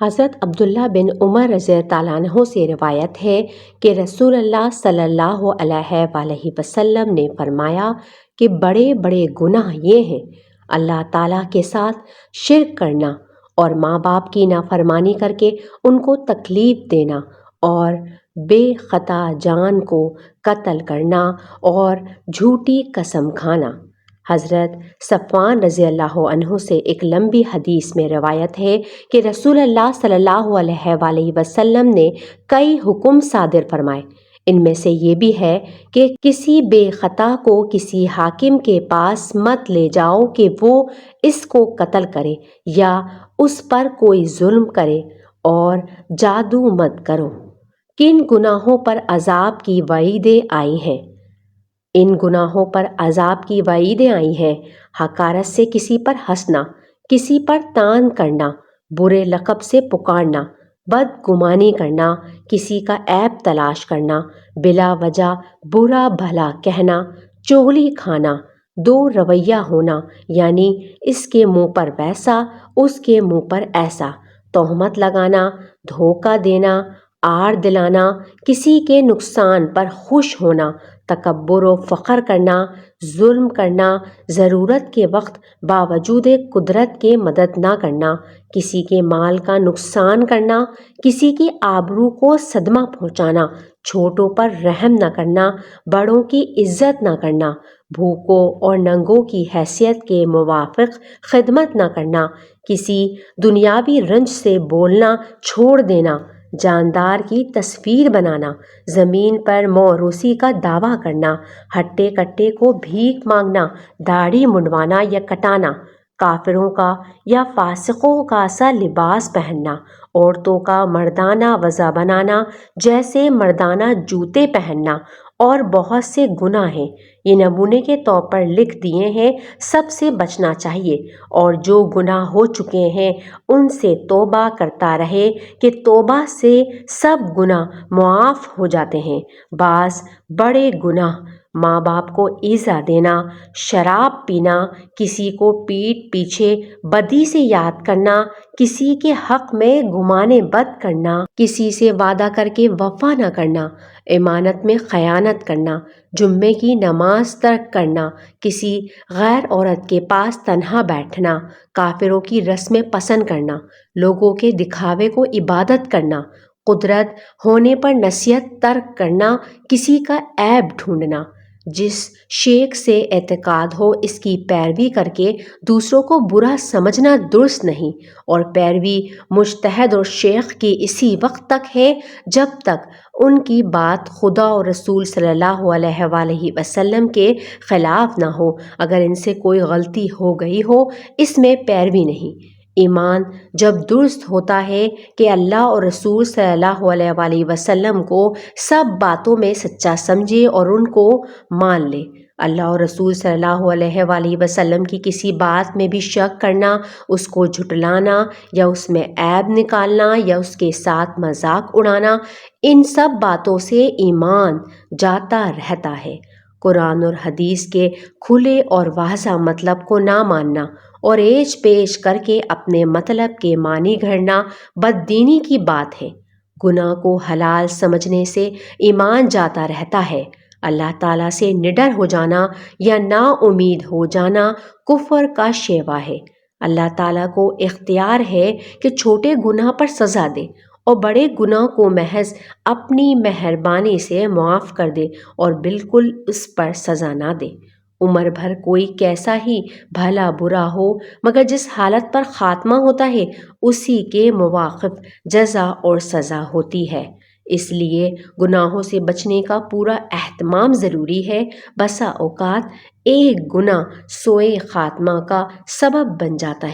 حضرت عبداللہ بن عمر رضی اللہ تعالیٰ عنہ سے روایت ہے کہ رسول اللہ صلی اللہ علیہ وآلہ وسلم نے فرمایا کہ بڑے بڑے گناہ یہ ہیں: اللہ تعالیٰ کے ساتھ شرک کرنا، اور ماں باپ کی نافرمانی کر کے ان کو تکلیف دینا، اور بے خطا جان کو قتل کرنا، اور جھوٹی قسم کھانا۔ حضرت صفوان رضی اللہ عنہ سے ایک لمبی حدیث میں روایت ہے کہ رسول اللہ صلی اللہ علیہ وآلہ وسلم نے کئی حکم صادر فرمائے۔ ان میں سے یہ بھی ہے کہ کسی بے خطا کو کسی حاکم کے پاس مت لے جاؤ کہ وہ اس کو قتل کرے یا اس پر کوئی ظلم کرے، اور جادو مت کرو۔ کن گناہوں پر عذاب کی وعیدیں آئی ہیں؟ ان گناہوں پر عذاب کی وعیدیں آئی ہیں: حقارت سے کسی پر ہنسنا، کسی پر طعن کرنا، برے لقب سے پکارنا، بدگمانی کرنا، کسی کا عیب تلاش کرنا، بلا وجہ برا بھلا کہنا، چغلی کھانا، دو رویہ ہونا، یعنی اس کے منہ پر ویسا، اس کے منہ پر ایسا، تہمت لگانا، دھوکہ دینا، آڑ دلانا، کسی کے نقصان پر خوش ہونا، تکبر و فخر کرنا، ظلم کرنا، ضرورت کے وقت باوجود قدرت کے مدد نہ کرنا، کسی کے مال کا نقصان کرنا، کسی کی آبرو کو صدمہ پہنچانا، چھوٹوں پر رحم نہ کرنا، بڑوں کی عزت نہ کرنا، بھوکوں اور ننگوں کی حیثیت کے موافق خدمت نہ کرنا، کسی دنیاوی رنج سے بولنا چھوڑ دینا، جاندار کی تصویر بنانا، زمین پر موروثی کا دعویٰ کرنا، ہٹے کٹے کو بھیک مانگنا، داڑھی منڈوانا یا کٹانا، کافروں کا یا فاسقوں کا سا لباس پہننا، عورتوں کا مردانہ وضع بنانا، جیسے مردانہ جوتے پہننا، اور بہت سے گناہ ہیں۔ یہ نمونے کے طور پر لکھ دیے ہیں، سب سے بچنا چاہیے، اور جو گناہ ہو چکے ہیں ان سے توبہ کرتا رہے کہ توبہ سے سب گناہ معاف ہو جاتے ہیں۔ بعض بڑے گناہ: ماں باپ کو ایذا دینا، شراب پینا، کسی کو پیٹھ پیچھے بدی سے یاد کرنا، کسی کے حق میں گمان بد کرنا، کسی سے وعدہ کر کے وفا نہ کرنا، امانت میں خیانت کرنا، جمعے کی نماز ترک کرنا، کسی غیر عورت کے پاس تنہا بیٹھنا، کافروں کی رسمیں پسند کرنا، لوگوں کے دکھاوے کو عبادت کرنا، قدرت ہونے پر نصیحت ترک کرنا، کسی کا عیب ڈھونڈنا۔ جس شیخ سے اعتقاد ہو اس کی پیروی کر کے دوسروں کو برا سمجھنا درست نہیں، اور پیروی مجتہد اور شیخ کی اسی وقت تک ہے جب تک ان کی بات خدا اور رسول صلی اللہ علیہ وآلہ وسلم کے خلاف نہ ہو۔ اگر ان سے کوئی غلطی ہو گئی ہو، اس میں پیروی نہیں۔ ایمان جب درست ہوتا ہے کہ اللہ اور رسول صلی اللہ علیہ وآلہ وسلم کو سب باتوں میں سچا سمجھے اور ان کو مان لے۔ اللہ اور رسول صلی اللہ علیہ وآلہ وسلم کی کسی بات میں بھی شک کرنا، اس کو جھٹلانا یا اس میں عیب نکالنا یا اس کے ساتھ مذاق اڑانا، ان سب باتوں سے ایمان جاتا رہتا ہے۔ قرآن اور حدیث کے کھلے اور واضح مطلب کو نہ ماننا اور ایچ پیچ کر کے اپنے مطلب کے معنی گھڑنا بددینی کی بات ہے۔ گناہ کو حلال سمجھنے سے ایمان جاتا رہتا ہے۔ اللہ تعالیٰ سے نڈر ہو جانا یا نا امید ہو جانا کفر کا شیوا ہے۔ اللہ تعالیٰ کو اختیار ہے کہ چھوٹے گناہ پر سزا دے اور بڑے گناہ کو محض اپنی مہربانی سے معاف کر دے اور بالکل اس پر سزا نہ دے۔ عمر بھر کوئی کیسا ہی بھلا برا ہو، مگر جس حالت پر خاتمہ ہوتا ہے اسی کے موافق جزا اور سزا ہوتی ہے۔ اس لیے گناہوں سے بچنے کا پورا اہتمام ضروری ہے۔ بسا اوقات ایک گناہ سوئے خاتمہ کا سبب بن جاتا